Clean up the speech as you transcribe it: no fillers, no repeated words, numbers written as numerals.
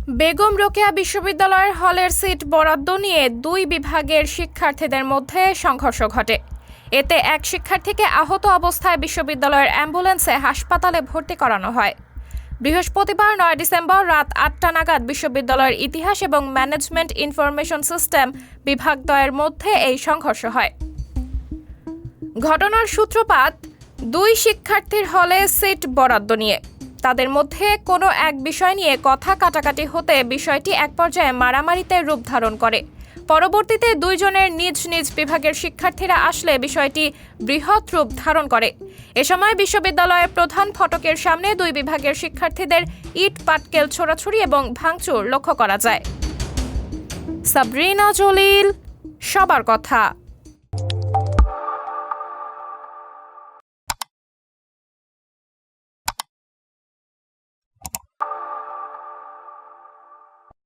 বেগম রোকেয়া বিশ্ববিদ্যালয়ের হলের সিট বরাদ্দ নিয়ে দুই বিভাগের শিক্ষার্থীদের মধ্যে সংঘর্ষ ঘটে। এতে এক শিক্ষার্থীকে আহত অবস্থায় বিশ্ববিদ্যালয়ের অ্যাম্বুলেন্সে হাসপাতালে ভর্তি করানো হয়। বৃহস্পতিবার ৯ ডিসেম্বর রাত ৮টা নাগাদ বিশ্ববিদ্যালয়ের ইতিহাস এবং ম্যানেজমেন্ট ইনফরমেশন সিস্টেম বিভাগদ্বয়ের মধ্যে এই সংঘর্ষ হয়। ঘটনার সূত্রপাত দুই শিক্ষার্থীর হলে সিট বরাদ্দ নিয়ে। তাদের মধ্যে কোনো এক বিষয় নিয়ে কথা কাটাকাটি হতে বিষয়টি এক পর্যায়ে মারামারিতে রূপ ধারণ করে। পরবর্তীতে দুইজনের নিজ নিজ বিভাগের শিক্ষার্থীরা আসলে বিষয়টি বৃহৎ রূপ ধারণ করে। এ সময় বিশ্ববিদ্যালয়ের প্রধান ফটকের সামনে দুই বিভাগের শিক্ষার্থীদের ইট পাটকেল ছোড়াছুড়ি এবং ভাঙচুর লক্ষ্য করা যায়। সাবরিনা জলিল, সবার কথা।